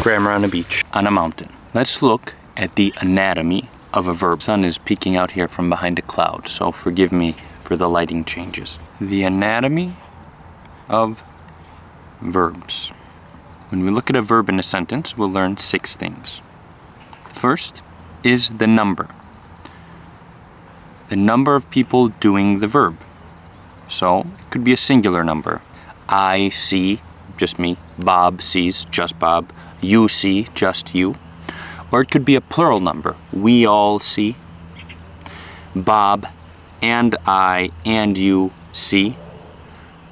Grammar on a beach. On a mountain. Let's look at the anatomy of a verb. The sun is peeking out here from behind a cloud, so forgive me for the lighting changes. The anatomy of verbs. When we look at a verb in a sentence, we'll learn 6 things. First is the number. The number of people doing the verb. So, it could be a singular number. I see, just me. Bob sees, just Bob. You see, just you. Or it could be a plural number. We all see. Bob and I and you see.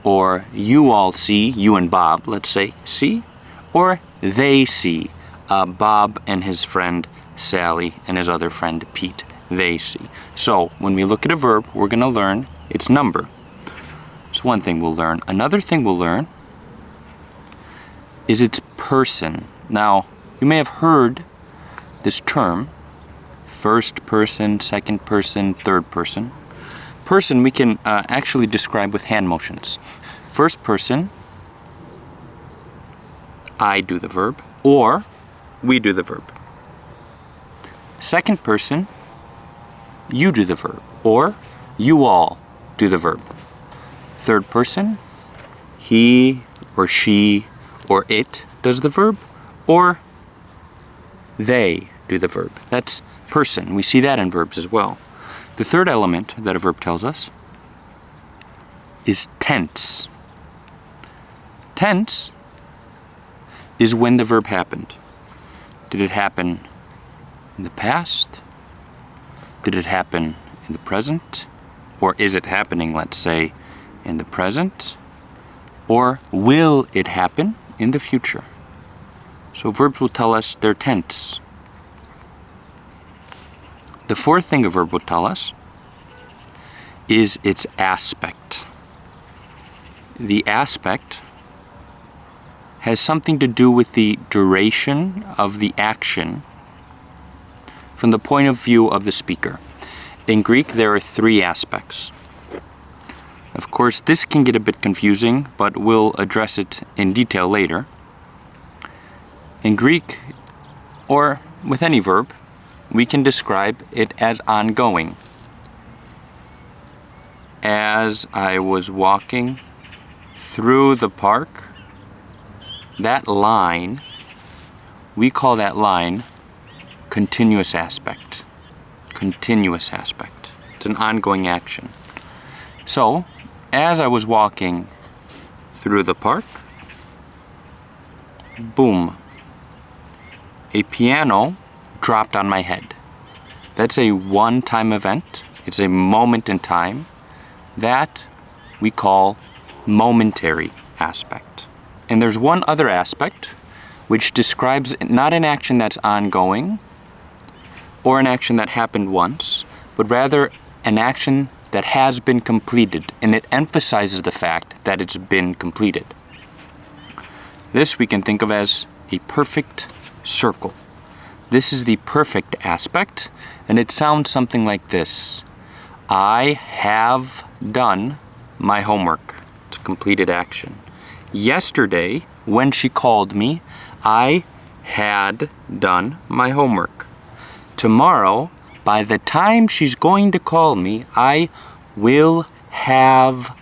Or you all see, you and Bob, let's say, see. Or they see, Bob and his friend Sally and his other friend Pete. They see. So, when we look at a verb, we're going to learn its number. That's one thing we'll learn. Another thing we'll learn is its person. Now, you may have heard this term, first person, second person, third person. Person we can actually describe with hand motions. First person, I do the verb, or we do the verb. Second person, you do the verb, or you all do the verb. Third person, he or she or it does the verb, or they do the verb. That's person. We see that in verbs as well. The third element that a verb tells us is tense. Tense is when the verb happened. Did it happen in the past? Did it happen in the present? Or is it happening, let's say, in the present? Or will it happen in the future? So verbs will tell us their tense. The fourth thing a verb will tell us is its aspect. The aspect has something to do with the duration of the action from the point of view of the speaker. In Greek, there are 3 aspects. Of course, this can get a bit confusing, but we'll address it in detail later. In Greek, or with any verb, we can describe it as ongoing. As I was walking through the park, that line, we call that line continuous aspect. Continuous aspect. It's an ongoing action. So, as I was walking through the park, boom, a piano dropped on my head. That's a one-time event. It's a moment in time that we call momentary aspect. And there's one other aspect which describes not an action that's ongoing or an action that happened once, but rather an action that has been completed, and it emphasizes the fact that it's been completed. This we can think of as a perfect circle. This is the perfect aspect, and it sounds something like this. I have done my homework. It's a completed action. Yesterday, when she called me, I had done my homework. Tomorrow, by the time she's going to call me, I will have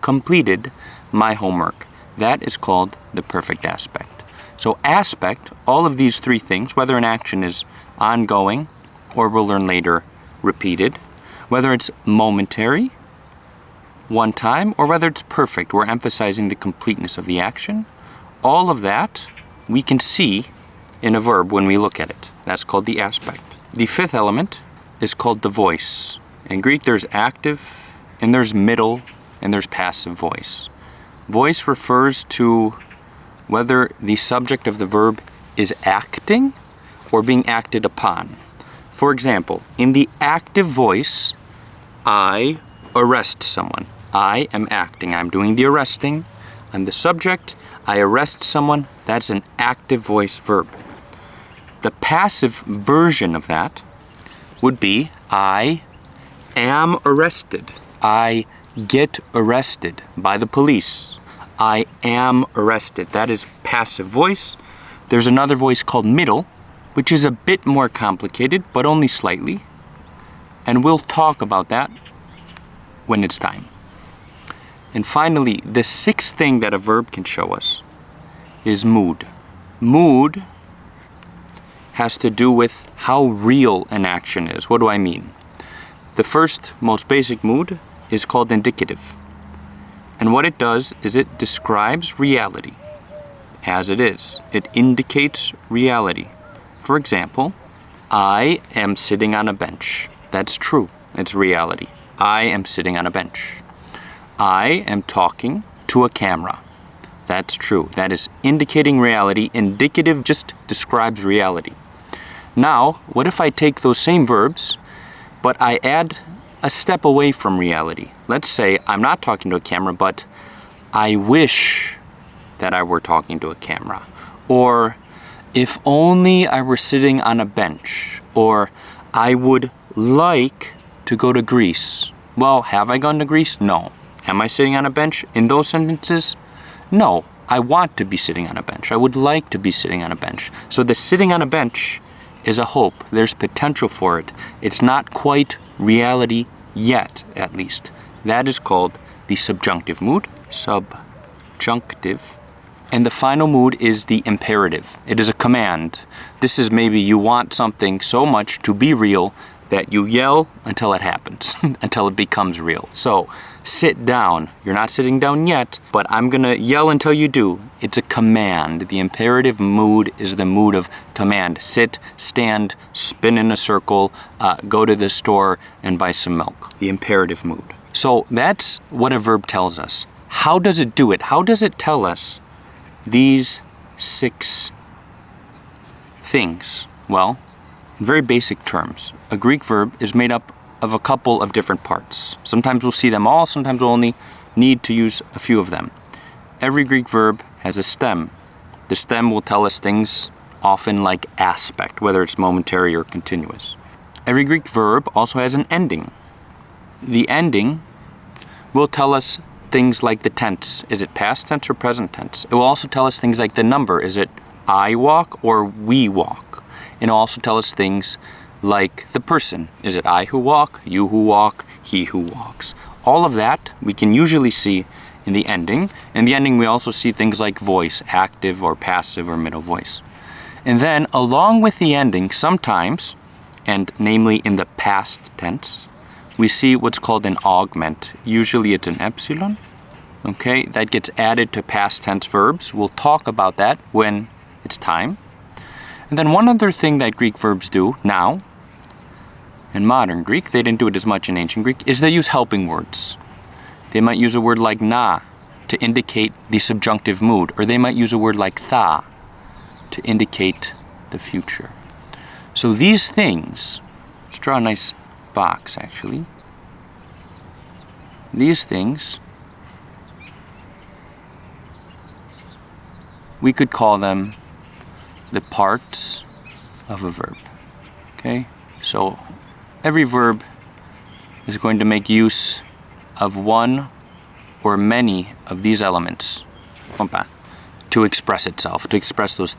completed my homework. That is called the perfect aspect. So aspect, all of these 3 things, whether an action is ongoing, or we'll learn later, repeated, whether it's momentary, one time, or whether it's perfect, we're emphasizing the completeness of the action, all of that we can see in a verb when we look at it. That's called the aspect. The 5th element is called the voice. In Greek, there's active, and there's middle, and there's passive voice. Voice refers to whether the subject of the verb is acting or being acted upon. For example, in the active voice, I arrest someone. I am acting. I'm doing the arresting. I'm the subject. I arrest someone. That's an active voice verb. The passive version of that would be I am arrested. I get arrested by the police. I am arrested. That is passive voice. There's another voice called middle, which is a bit more complicated, but only slightly. And we'll talk about that when it's time. And finally, the sixth thing that a verb can show us is mood. Mood has to do with how real an action is. What do I mean? The first, most basic mood is called indicative. And what it does is it describes reality as it is. It indicates reality. For example, I am sitting on a bench. That's true. It's reality. I am sitting on a bench. I am talking to a camera. That's true. That is indicating reality. Indicative just describes reality. Now, what if I take those same verbs, but I add a step away from reality? Let's say I'm not talking to a camera, but I wish that I were talking to a camera. Or if only I were sitting on a bench. Or I would like to go to Greece. Well, have I gone to Greece? No. Am I sitting on a bench in those sentences? No. I want to be sitting on a bench. I would like to be sitting on a bench. So the sitting on a bench is a hope. There's potential for it. It's not quite reality yet, at least. That is called the subjunctive mood. Subjunctive. And the final mood is the imperative. It is a command. This is maybe you want something so much to be real that you yell until it happens, until it becomes real. So, sit down. You're not sitting down yet, but I'm gonna yell until you do. It's a command. The imperative mood is the mood of command. Sit, stand, spin in a circle, go to the store and buy some milk. The imperative mood. So that's what a verb tells us. How does it do it? How does it tell us these 6 things? Well, in very basic terms, a Greek verb is made up of a couple of different parts. Sometimes we'll see them all, sometimes we'll only need to use a few of them. Every Greek verb has a stem. The stem will tell us things often like aspect, whether it's momentary or continuous. Every Greek verb also has an ending. The ending will tell us things like the tense. Is it past tense or present tense? It will also tell us things like the number. Is it I walk or we walk? It'll also tell us things like the person. Is it I who walk, you who walk, he who walks? All of that we can usually see in the ending. In the ending we also see things like voice, active or passive or middle voice. And then along with the ending, sometimes, and namely in the past tense, we see what's called an augment. Usually it's an epsilon, okay? That gets added to past tense verbs. We'll talk about that when it's time. And then one other thing that Greek verbs do now, in modern Greek, they didn't do it as much in ancient Greek, is they use helping words. They might use a word like na to indicate the subjunctive mood, or they might use a word like tha to indicate the future. So these things, let's draw a nice box actually. These things, we could call them the parts of a verb. Okay? So every verb is going to make use of one or many of these elements to express itself, to express those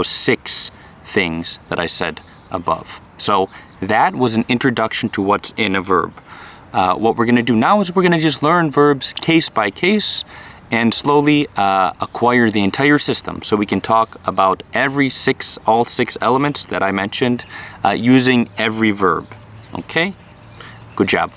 6 things that I said above. So that was an introduction to what's in a verb. What we're going to do now is we're going to just learn verbs case by case and slowly acquire the entire system so we can talk about all 6 elements that I mentioned using every verb. Okay? Good job.